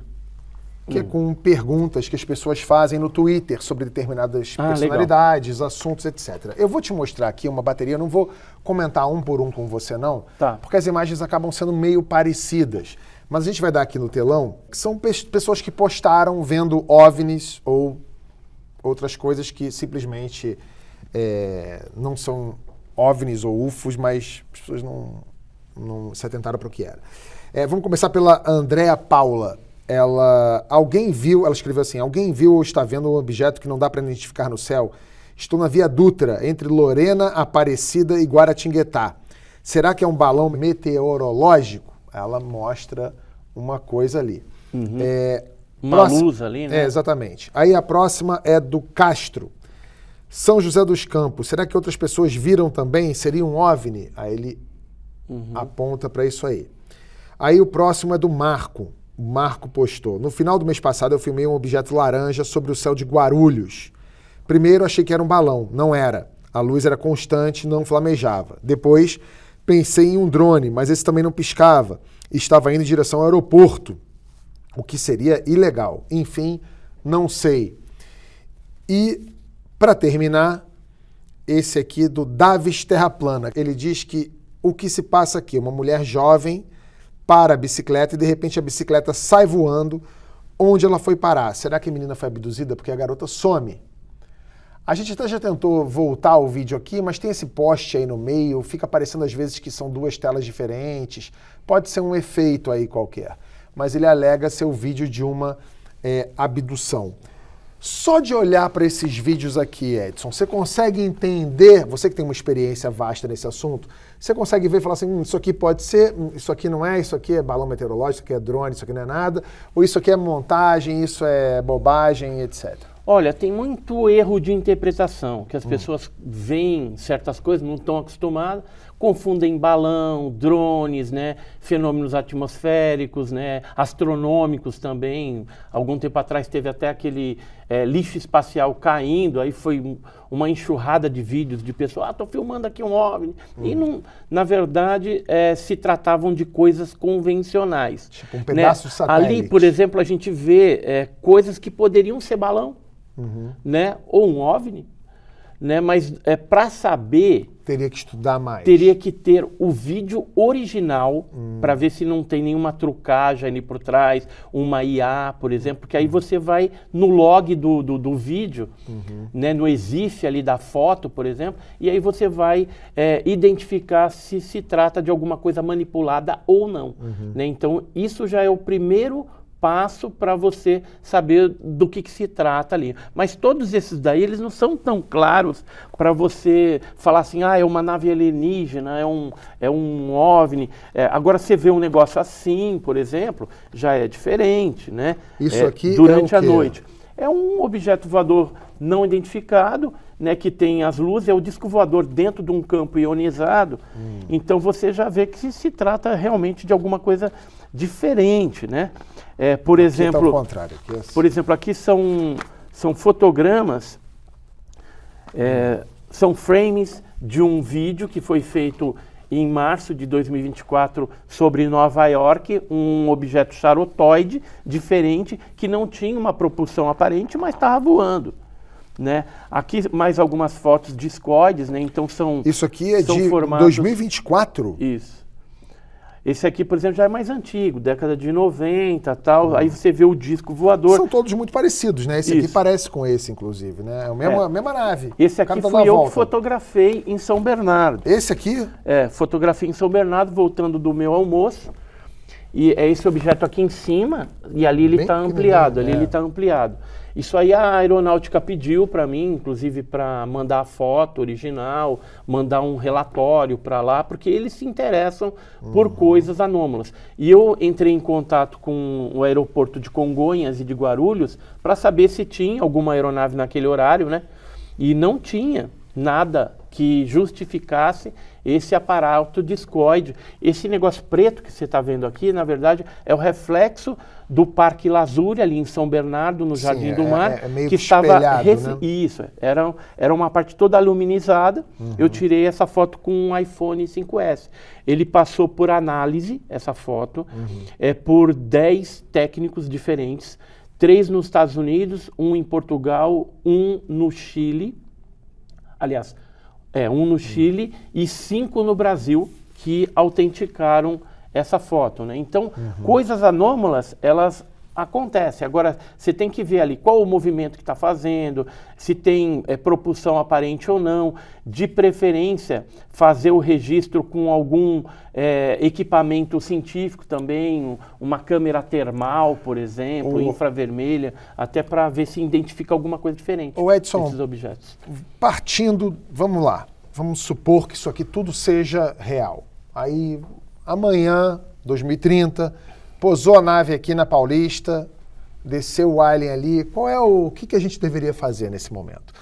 Speaker 1: Que é com perguntas que as pessoas fazem no Twitter sobre determinadas personalidades, legal. Assuntos, etc. Eu vou te mostrar aqui uma bateria, eu não vou comentar um por um com você não, porque as imagens acabam sendo meio parecidas. Mas a gente vai dar aqui no telão, que são pessoas que postaram vendo OVNIs ou outras coisas que simplesmente não são OVNIs ou UFOs, mas as pessoas não se atentaram para o que era. Vamos começar pela Andréa Paula. Ela escreveu assim, alguém viu ou está vendo um objeto que não dá para identificar no céu? Estou na Via Dutra, entre Lorena, Aparecida e Guaratinguetá. Será que é um balão meteorológico? Ela mostra uma coisa ali.
Speaker 2: Uma luz ali, né?
Speaker 1: Exatamente. Aí a próxima é do Castro. São José dos Campos. Será que outras pessoas viram também? Seria um OVNI? Aí ele aponta para isso aí. Aí o próximo é do Marco. O Marco postou. No final do mês passado eu filmei um objeto laranja sobre o céu de Guarulhos. Primeiro achei que era um balão. Não era. A luz era constante, não flamejava. Depois pensei em um drone, mas esse também não piscava. Estava indo em direção ao aeroporto, o que seria ilegal. Enfim, não sei. E, para terminar, esse aqui do Davis Terraplana. Ele diz que o que se passa aqui, uma mulher jovem para a bicicleta e de repente a bicicleta sai voando. Onde ela foi parar? Será que a menina foi abduzida? Porque a garota some. A gente até já tentou voltar o vídeo aqui, mas tem esse poste aí no meio, fica parecendo às vezes que são duas telas diferentes. Pode ser um efeito aí qualquer. Mas ele alega ser o vídeo de uma abdução. Só de olhar para esses vídeos aqui, Edson, você consegue entender, você que tem uma experiência vasta nesse assunto, você consegue ver e falar assim, isso aqui pode ser, isso aqui não é, isso aqui é balão meteorológico, isso aqui é drone, isso aqui não é nada, ou isso aqui é montagem, isso é bobagem, etc.
Speaker 2: Olha, tem muito erro de interpretação, que as pessoas veem certas coisas, não estão acostumadas, confundem balão, drones, né, fenômenos atmosféricos, né, astronômicos também. Algum tempo atrás teve até aquele lixo espacial caindo, aí foi uma enxurrada de vídeos de pessoas, estou filmando aqui um OVNI. E, não, na verdade, se tratavam de coisas convencionais.
Speaker 1: Tipo um pedaço de satélite.
Speaker 2: Ali, por exemplo, a gente vê coisas que poderiam ser balão, né, ou um OVNI. Né, mas para saber...
Speaker 1: Teria que estudar mais.
Speaker 2: Teria que ter o vídeo original para ver se não tem nenhuma trucagem ali por trás, uma IA, por exemplo, porque aí você vai no log do vídeo, né, no EXIF ali da foto, por exemplo, e aí você vai identificar se trata de alguma coisa manipulada ou não. Né? Então, isso já é o primeiro passo para você saber do que se trata ali. Mas todos esses daí, eles não são tão claros para você falar assim, é uma nave alienígena, é um OVNI. Agora, você vê um negócio assim, por exemplo, já é diferente, né?
Speaker 1: Isso aqui
Speaker 2: durante
Speaker 1: é o
Speaker 2: a
Speaker 1: quê?
Speaker 2: noite. É um objeto voador não identificado, né, que tem as luzes, é o disco voador dentro de um campo ionizado. Então você já vê que se trata realmente de alguma coisa diferente, né? Por
Speaker 1: Aqui
Speaker 2: exemplo,
Speaker 1: tá ao contrário, aqui é assim.
Speaker 2: por exemplo, aqui são fotogramas, são frames de um vídeo que foi feito em março de 2024 sobre Nova York, um objeto charotoide diferente que não tinha uma propulsão aparente, mas estava voando, né? Aqui mais algumas fotos discoides, né? Então são
Speaker 1: Isso aqui é
Speaker 2: são
Speaker 1: de
Speaker 2: formatos...
Speaker 1: 2024?
Speaker 2: Isso. Esse aqui, por exemplo, já é mais antigo, década de 90 tal. Aí você vê o disco voador.
Speaker 1: São todos muito parecidos, né? Esse aqui
Speaker 2: Isso.
Speaker 1: parece com esse, inclusive, né? É a mesma nave.
Speaker 2: Esse
Speaker 1: O cara
Speaker 2: aqui
Speaker 1: tá
Speaker 2: fui
Speaker 1: dando a
Speaker 2: eu que
Speaker 1: volta.
Speaker 2: fotografei em São Bernardo.
Speaker 1: Esse aqui?
Speaker 2: Fotografei em São Bernardo, voltando do meu almoço. E é esse objeto aqui em cima, e ali ele
Speaker 1: Bem
Speaker 2: está ampliado,
Speaker 1: pequenininho,
Speaker 2: ele está ampliado. Isso aí a aeronáutica pediu para mim, inclusive para mandar a foto original, mandar um relatório para lá, porque eles se interessam por coisas anômalas. E eu entrei em contato com o aeroporto de Congonhas e de Guarulhos para saber se tinha alguma aeronave naquele horário, né? E não tinha nada que justificasse esse aparato discoide. Esse negócio preto que você está vendo aqui, na verdade, é o reflexo do Parque Lazuri, ali em São Bernardo, no Jardim do Mar,
Speaker 1: meio
Speaker 2: que
Speaker 1: espelhado,
Speaker 2: estava...
Speaker 1: né?
Speaker 2: Isso, era uma parte toda aluminizada. Eu tirei essa foto com um iPhone 5S. Ele passou por análise, essa foto, por 10 técnicos diferentes, 3 nos Estados Unidos, 1 em Portugal, 1 no Chile, aliás, 1 no Chile e 5 no Brasil que autenticaram essa foto, né? Então, coisas anômalas, elas acontecem. Agora, você tem que ver ali qual o movimento que está fazendo, se tem propulsão aparente ou não. De preferência, fazer o registro com algum equipamento científico também, uma câmera termal, por exemplo, infravermelha, até para ver se identifica alguma coisa diferente desses objetos.
Speaker 1: Partindo, vamos lá, vamos supor que isso aqui tudo seja real. Aí, amanhã, 2030, pousou a nave aqui na Paulista, desceu o alien ali. O que a gente deveria fazer nesse momento?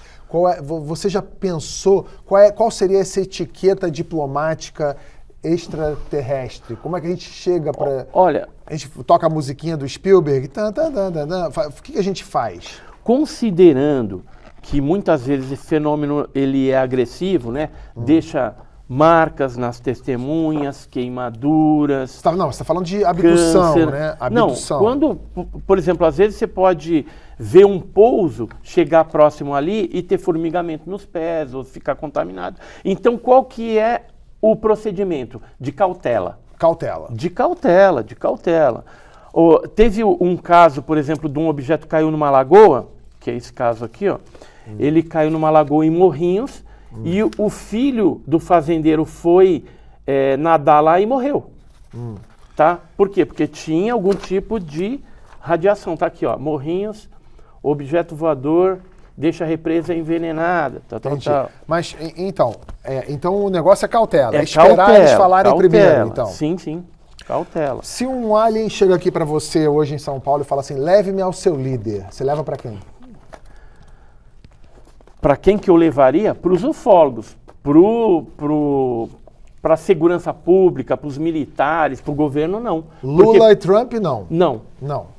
Speaker 1: Você já pensou qual seria essa etiqueta diplomática extraterrestre? Como é que a gente chega para...
Speaker 2: Olha...
Speaker 1: A gente toca a musiquinha do Spielberg, o que a gente faz?
Speaker 2: Considerando que muitas vezes esse fenômeno ele é agressivo, né? Deixa marcas nas testemunhas, queimaduras.
Speaker 1: Você está falando de abdução,
Speaker 2: câncer,
Speaker 1: né? Abdução.
Speaker 2: Não, quando, por exemplo, às vezes você pode ver um pouso, chegar próximo ali e ter formigamento nos pés ou ficar contaminado. Então, qual que é o procedimento? De cautela.
Speaker 1: Cautela.
Speaker 2: De cautela. Teve um caso, por exemplo, de um objeto que caiu numa lagoa, que é esse caso aqui, ó. Ele caiu numa lagoa em Morrinhos, e o filho do fazendeiro foi nadar lá e morreu. Tá? Por quê? Porque tinha algum tipo de radiação. Tá aqui, ó. Morrinhos, objeto voador, deixa a represa envenenada. Tal.
Speaker 1: Mas, então o negócio é cautela.
Speaker 2: É
Speaker 1: esperar
Speaker 2: cautela,
Speaker 1: eles falarem
Speaker 2: cautela.
Speaker 1: primeiro, então.
Speaker 2: Sim. Cautela.
Speaker 1: Se um alien chega aqui para você hoje em São Paulo e fala assim, leve-me ao seu líder, você leva para quem?
Speaker 2: Para quem que eu levaria? Para os ufólogos, para a segurança pública, para os militares, para o governo, não.
Speaker 1: Lula e Trump, não?
Speaker 2: Não.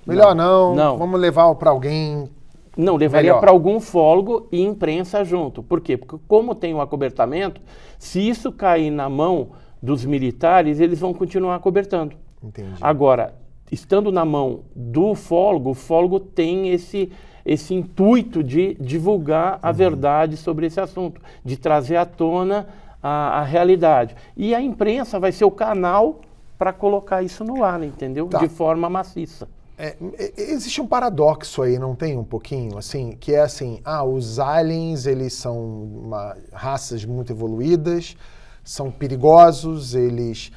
Speaker 1: Melhor não.
Speaker 2: Não.
Speaker 1: Vamos levar para alguém...
Speaker 2: Não, levaria para algum ufólogo e imprensa junto. Por quê? Porque como tem um acobertamento, se isso cair na mão dos militares, eles vão continuar acobertando.
Speaker 1: Entendi.
Speaker 2: Agora, estando na mão do ufólogo, o ufólogo tem esse intuito de divulgar a verdade sobre esse assunto, de trazer à tona a realidade. E a imprensa vai ser o canal para colocar isso no ar, entendeu?
Speaker 1: Tá.
Speaker 2: De forma maciça.
Speaker 1: Existe um paradoxo aí, não tem um pouquinho, assim, que é assim, os aliens, eles são raças muito evoluídas, são perigosos, eles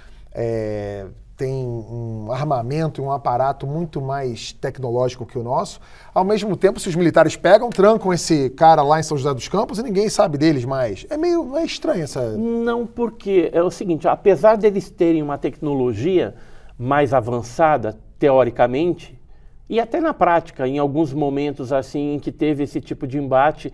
Speaker 1: tem um armamento e um aparato muito mais tecnológico que o nosso. Ao mesmo tempo, se os militares pegam, trancam esse cara lá em São José dos Campos e ninguém sabe deles mais. Não é estranho essa...
Speaker 2: Não, porque é o seguinte, apesar deles terem uma tecnologia mais avançada, teoricamente, e até na prática, em alguns momentos assim em que teve esse tipo de embate,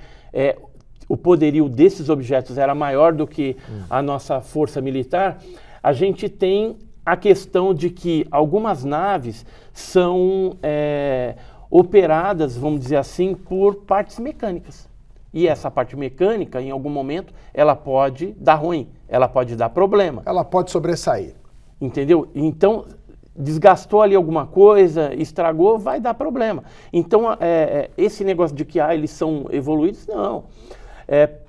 Speaker 2: o poderio desses objetos era maior do que a nossa força militar, a gente tem a questão de que algumas naves são operadas, vamos dizer assim, por partes mecânicas. E essa parte mecânica, em algum momento, ela pode dar ruim, ela pode dar problema.
Speaker 1: Ela pode sobressair.
Speaker 2: Entendeu? Então, desgastou ali alguma coisa, estragou, vai dar problema. Então, esse negócio de que eles são evoluídos, não.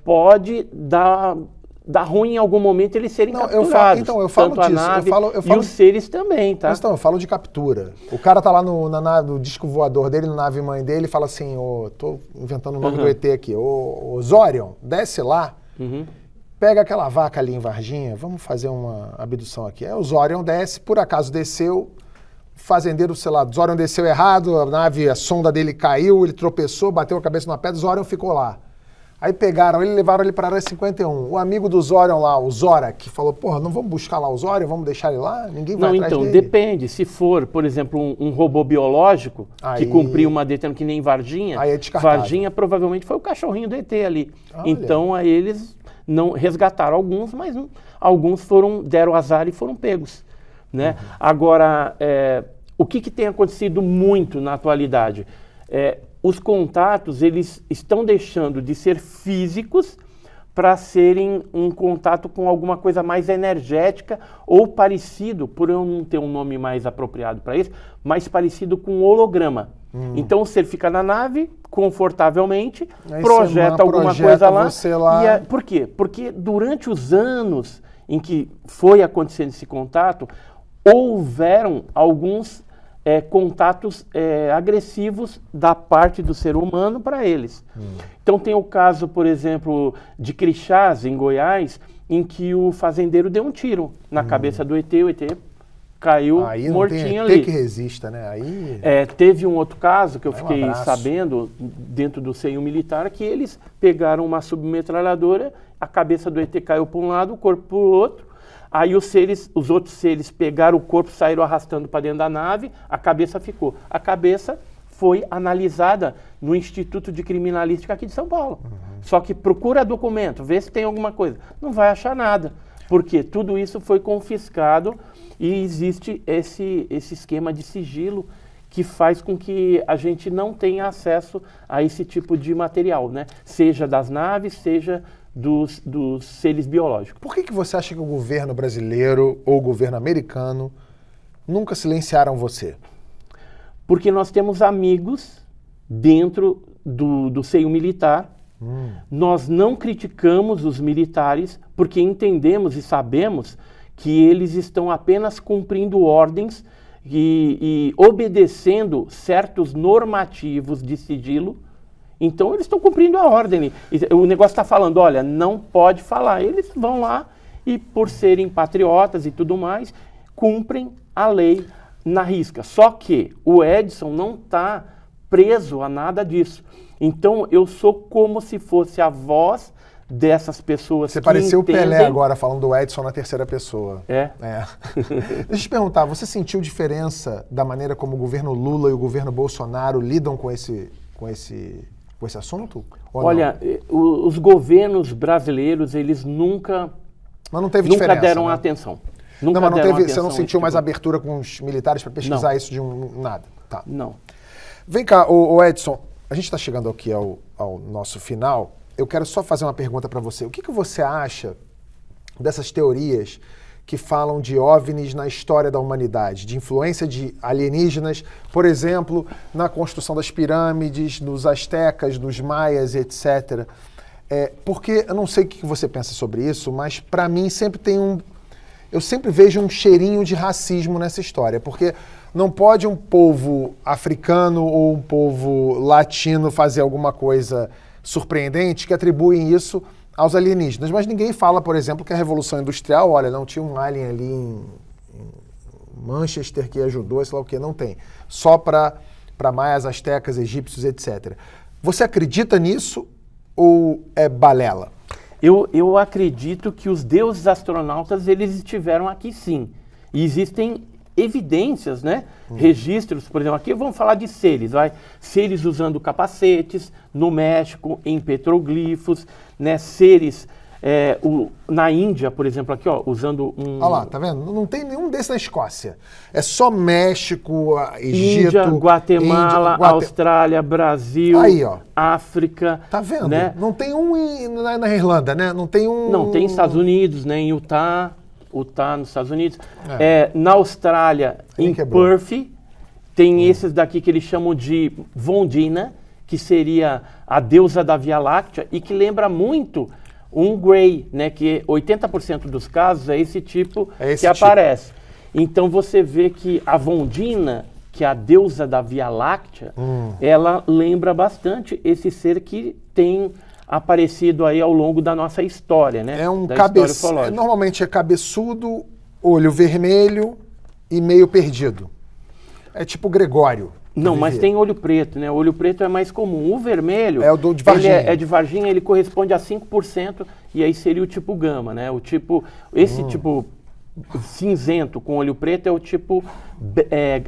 Speaker 2: Pode dar ruim em algum momento eles serem capturados.
Speaker 1: Eu falo
Speaker 2: tanto
Speaker 1: disso.
Speaker 2: A nave
Speaker 1: Eu falo
Speaker 2: e os seres também, tá?
Speaker 1: Mas então, eu falo de captura. O cara tá lá no disco voador dele, na nave mãe dele, e fala assim, tô inventando o nome do ET aqui, ô Zorion, desce lá, pega aquela vaca ali em Varginha, vamos fazer uma abdução aqui. Aí o Zorion desce, por acaso desceu, fazendeiro, sei lá, Zorion desceu errado, a sonda dele caiu, ele tropeçou, bateu a cabeça numa pedra, Zorion ficou lá. Aí pegaram ele e levaram ele para a Área 51. O amigo do Zorion lá, o Zora, que falou, porra, não vamos buscar lá o Zorion, vamos deixar ele lá? Ninguém vai atrás dele.
Speaker 2: Não, então, depende. Se for, por exemplo, um robô biológico que cumpriu uma determinação que nem Varginha,
Speaker 1: aí é descartável.
Speaker 2: Varginha provavelmente foi o cachorrinho do ET ali.
Speaker 1: Olha.
Speaker 2: Então, aí eles não resgataram alguns, mas alguns deram azar e foram pegos. Né? Agora, o que tem acontecido muito na atualidade? Os contatos, eles estão deixando de ser físicos para serem um contato com alguma coisa mais energética ou parecido, por eu não ter um nome mais apropriado para isso, mais parecido com holograma. Então o ser fica na nave, confortavelmente,
Speaker 1: aí
Speaker 2: projeta alguma coisa lá.
Speaker 1: Por
Speaker 2: quê? Porque durante os anos em que foi acontecendo esse contato, houveram alguns contatos agressivos da parte do ser humano para eles. Então tem o caso, por exemplo, de Crixás, em Goiás, em que o fazendeiro deu um tiro na cabeça do ET, o ET caiu mortinho ali.
Speaker 1: Aí que resista, né?
Speaker 2: Teve um outro caso que eu fiquei sabendo, dentro do seio militar, que eles pegaram uma submetralhadora, a cabeça do ET caiu para um lado, o corpo para o outro. Aí os outros seres pegaram o corpo, saíram arrastando para dentro da nave, a cabeça ficou. A cabeça foi analisada no Instituto de Criminalística aqui de São Paulo. Só que procura documento, vê se tem alguma coisa. Não vai achar nada, porque tudo isso foi confiscado e existe esse esquema de sigilo que faz com que a gente não tenha acesso a esse tipo de material, né? Seja das naves, seja dos seres biológicos.
Speaker 1: Por que você acha que o governo brasileiro ou o governo americano nunca silenciaram você?
Speaker 2: Porque nós temos amigos dentro do seio militar. Nós não criticamos os militares porque entendemos e sabemos que eles estão apenas cumprindo ordens e obedecendo certos normativos de sigilo. Então, eles estão cumprindo a ordem. O negócio está falando, olha, não pode falar. Eles vão lá e, por serem patriotas e tudo mais, cumprem a lei na risca. Só que o Edson não está preso a nada disso. Então, eu sou como se fosse a voz dessas pessoas.
Speaker 1: Você pareceu o Pelé agora, falando do Edson na terceira pessoa. Deixa eu te perguntar, você sentiu diferença da maneira como o governo Lula e o governo Bolsonaro lidam com esse assunto?
Speaker 2: Olha, os governos brasileiros, eles nunca deram atenção.
Speaker 1: Você não sentiu mais abertura com os militares para pesquisar isso de nada? Tá.
Speaker 2: Não.
Speaker 1: Vem cá, o Edson, a gente está chegando aqui ao nosso final. Eu quero só fazer uma pergunta para você. O que você acha dessas teorias que falam de OVNIs na história da humanidade, de influência de alienígenas, por exemplo, na construção das pirâmides, dos astecas, dos maias, etc. Porque eu não sei o que você pensa sobre isso, mas para mim eu sempre vejo um cheirinho de racismo nessa história, porque não pode um povo africano ou um povo latino fazer alguma coisa surpreendente que atribuem isso aos alienígenas. Mas ninguém fala, por exemplo, que a Revolução Industrial, olha, não tinha um alien ali Manchester que ajudou, sei lá o que, não tem. Só para maias, astecas, egípcios, etc. Você acredita nisso ou é balela?
Speaker 2: Eu acredito que os deuses astronautas, eles estiveram aqui sim. E existem evidências, né? Registros, por exemplo, aqui vamos falar de seres, seres usando capacetes, no México, em petroglifos, né? Seres na Índia, por exemplo, aqui, ó, usando um...
Speaker 1: Olha lá, tá vendo? Não tem nenhum desses na Escócia. É só México, Egito...
Speaker 2: Índia, Guatemala, Austrália, Brasil,
Speaker 1: aí, ó.
Speaker 2: África...
Speaker 1: Tá vendo?
Speaker 2: Né?
Speaker 1: Não tem um na Irlanda, né? Não tem um...
Speaker 2: Não, tem Estados Unidos, né? Em Utah, nos Estados Unidos. Na Austrália, em Perth, tem esses daqui que eles chamam de Vondina, que seria a deusa da Via Láctea, e que lembra muito um Grey, né? Que 80% dos casos é esse tipo que aparece. Então você vê que a Vondina, que é a deusa da Via Láctea, ela lembra bastante esse ser que tem aparecido aí ao longo da nossa história, né?
Speaker 1: É um cabeçudo. Normalmente é cabeçudo, olho vermelho e meio perdido. É tipo Gregório.
Speaker 2: Não, mas tem olho preto, né? O olho preto é mais comum. O vermelho...
Speaker 1: É o de Varginha.
Speaker 2: É de Varginha, ele corresponde a 5%, e aí seria o tipo gama, né? O tipo... Esse tipo cinzento com olho preto é o tipo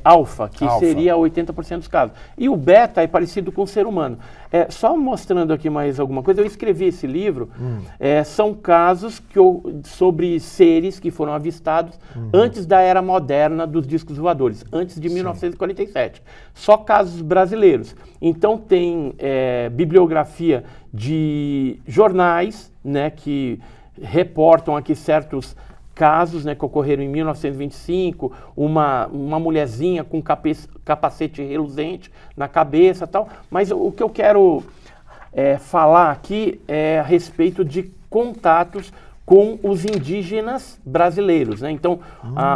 Speaker 2: alfa, que seria 80% dos casos. E o beta é parecido com o ser humano. Só mostrando aqui mais alguma coisa, eu escrevi esse livro, são casos sobre seres que foram avistados antes da era moderna dos discos voadores, antes de 1947. Só casos brasileiros. Então tem bibliografia de jornais, né, que reportam aqui certos casos, né, que ocorreram em 1925, uma mulherzinha com capacete reluzente na cabeça e tal. Mas o que eu quero falar aqui é a respeito de contatos com os indígenas brasileiros, né? Então,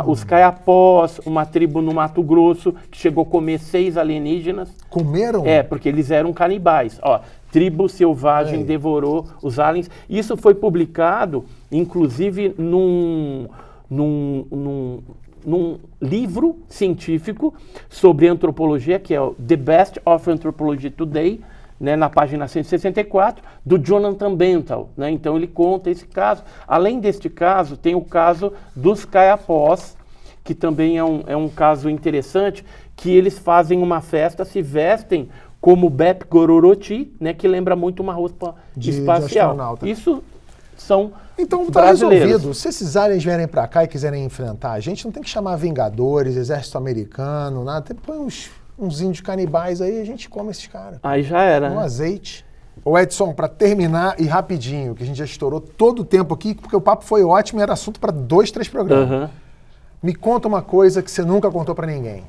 Speaker 2: os caiapós, uma tribo no Mato Grosso, que chegou a comer 6 alienígenas.
Speaker 1: Comeram?
Speaker 2: Porque eles eram canibais. Ó, tribo selvagem devorou os aliens. Isso foi publicado, inclusive, num livro científico sobre antropologia, que é o The Best of Anthropology Today, né, na página 164, do Jonathan Bental, né? Então ele conta esse caso. Além deste caso, tem o caso dos caiapós, que também é um caso interessante, que eles fazem uma festa, se vestem como Bep Gororoti, né, que lembra muito uma roupa espacial. Isso são
Speaker 1: então tá resolvido. Se esses aliens vierem pra cá e quiserem enfrentar a gente, não tem que chamar Vingadores, Exército Americano, nada. Põe uns índios canibais aí e a gente come esses caras.
Speaker 2: Aí já era.
Speaker 1: Um azeite. Ô Edson, pra terminar e rapidinho, que a gente já estourou todo o tempo aqui, porque o papo foi ótimo e era assunto pra 2, 3 programas. Me conta uma coisa que você nunca contou pra ninguém.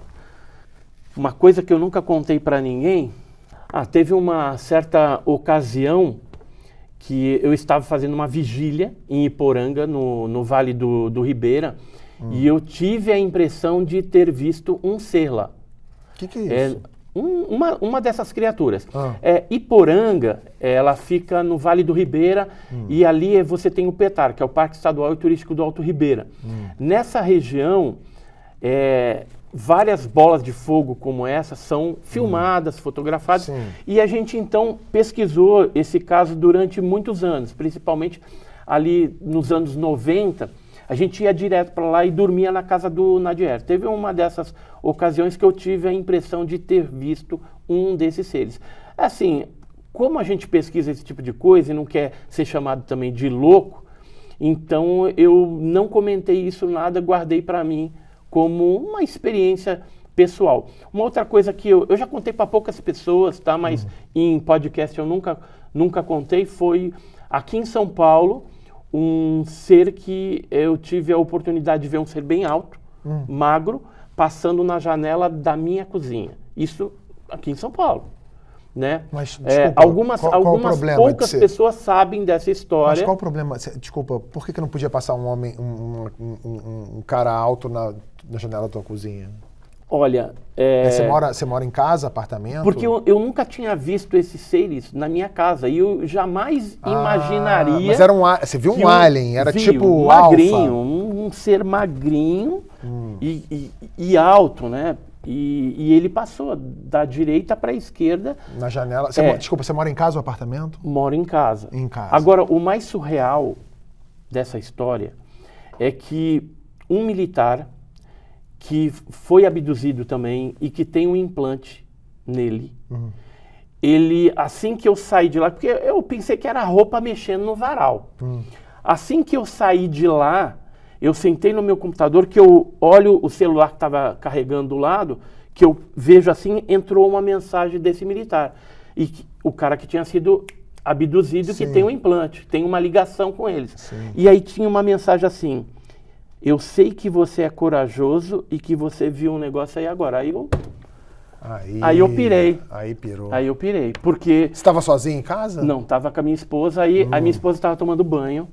Speaker 2: Uma coisa que eu nunca contei pra ninguém? Teve uma certa ocasião que eu estava fazendo uma vigília em Iporanga, no Vale do Ribeira, e eu tive a impressão de ter visto um ser lá.
Speaker 1: O que é isso?
Speaker 2: Uma dessas criaturas. Iporanga, ela fica no Vale do Ribeira, e ali você tem o PETAR, que é o Parque Estadual e Turístico do Alto Ribeira. Nessa região, várias bolas de fogo como essa são filmadas, fotografadas, e a gente então pesquisou esse caso durante muitos anos, principalmente ali nos anos 90, a gente ia direto para lá e dormia na casa do Nadier. Teve uma dessas ocasiões que eu tive a impressão de ter visto um desses seres. Assim, como a gente pesquisa esse tipo de coisa e não quer ser chamado também de louco, então eu não comentei isso nada, guardei para mim como uma experiência pessoal. Uma outra coisa que eu já contei para poucas pessoas, tá? Mas em podcast eu nunca contei, foi aqui em São Paulo, um ser que eu tive a oportunidade de ver, um ser bem alto, magro, passando na janela da minha cozinha. Isso aqui em São Paulo, né?
Speaker 1: Mas, desculpa,
Speaker 2: algumas poucas pessoas sabem dessa história.
Speaker 1: Mas qual o problema? Desculpa, por que não podia passar um homem, um cara alto na janela da tua cozinha?
Speaker 2: Olha,
Speaker 1: Você mora em casa, apartamento?
Speaker 2: porque eu nunca tinha visto esses seres na minha casa e eu jamais imaginaria.
Speaker 1: Mas era você viu
Speaker 2: que
Speaker 1: um alien, era
Speaker 2: vi
Speaker 1: tipo
Speaker 2: um magrinho, um ser magrinho e alto, né? E ele passou da direita para a esquerda.
Speaker 1: Na janela. Desculpa, você mora em casa ou apartamento?
Speaker 2: Moro em casa.
Speaker 1: Em casa.
Speaker 2: Agora, o mais surreal dessa história é que um militar que foi abduzido também e que tem um implante nele, ele, assim que eu saí de lá, porque eu pensei que era roupa mexendo no varal. Assim que eu saí de lá, eu sentei no meu computador, que eu olho o celular que estava carregando do lado, que eu vejo assim, entrou uma mensagem desse militar. E o cara que tinha sido abduzido, que tem um implante, tem uma ligação com eles.
Speaker 1: Sim.
Speaker 2: E aí tinha uma mensagem assim: eu sei que você é corajoso e que você viu um negócio aí agora. Aí eu pirei.
Speaker 1: Aí pirou.
Speaker 2: Aí eu pirei, porque...
Speaker 1: Você estava sozinho em casa?
Speaker 2: Não, estava com a minha esposa, aí a minha esposa estava tomando banho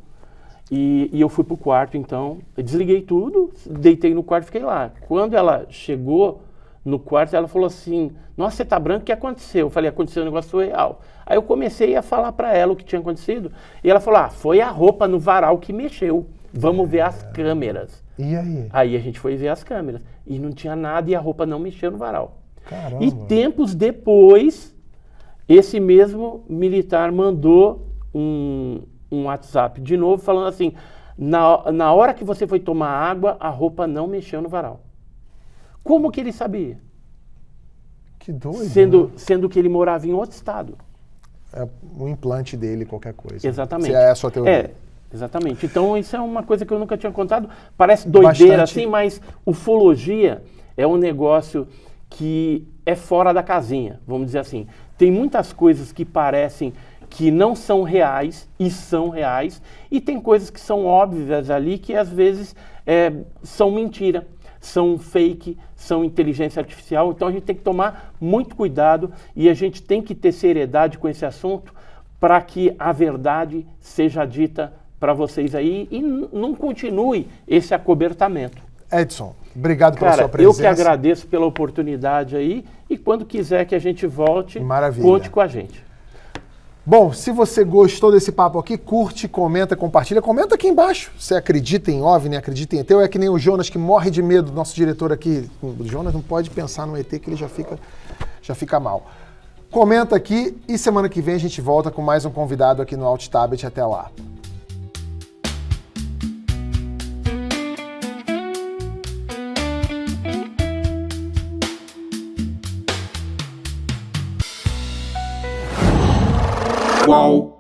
Speaker 2: e eu fui pro quarto, então, eu desliguei tudo, deitei no quarto e fiquei lá. Quando ela chegou no quarto, ela falou assim: nossa, você tá branco, o que aconteceu? Eu falei: aconteceu um negócio surreal. Aí eu comecei a falar para ela o que tinha acontecido, e ela falou: foi a roupa no varal que mexeu, vamos ver as câmeras.
Speaker 1: E aí?
Speaker 2: Aí a gente foi ver as câmeras, e não tinha nada e a roupa não mexeu no varal.
Speaker 1: Caramba.
Speaker 2: E tempos depois, esse mesmo militar mandou um WhatsApp de novo, falando assim: na hora que você foi tomar água, a roupa não mexeu no varal. Como que ele sabia?
Speaker 1: Que doido.
Speaker 2: Sendo que ele morava em outro estado.
Speaker 1: É um implante dele, qualquer coisa.
Speaker 2: Exatamente.
Speaker 1: Se é a sua teoria.
Speaker 2: Exatamente. Então isso é uma coisa que eu nunca tinha contado. Parece doideira assim, mas ufologia é um negócio que é fora da casinha, vamos dizer assim. Tem muitas coisas que parecem que não são reais e são reais, e tem coisas que são óbvias ali que às vezes são mentira, são fake, são inteligência artificial. Então a gente tem que tomar muito cuidado e a gente tem que ter seriedade com esse assunto para que a verdade seja dita para vocês aí e não continue esse acobertamento.
Speaker 1: Edson, obrigado pela sua presença.
Speaker 2: Eu que agradeço pela oportunidade aí, e quando quiser que a gente volte,
Speaker 1: maravilha,
Speaker 2: conte com a gente.
Speaker 1: Bom, se você gostou desse papo aqui, curte, comenta, compartilha. Comenta aqui embaixo. Você acredita em OVNI, acredita em ET? Ou é que nem o Jonas, que morre de medo, nosso diretor aqui. O Jonas não pode pensar no ET, que ele já fica mal. Comenta aqui e semana que vem a gente volta com mais um convidado aqui no Alt Tablet. Até lá.
Speaker 3: Qual?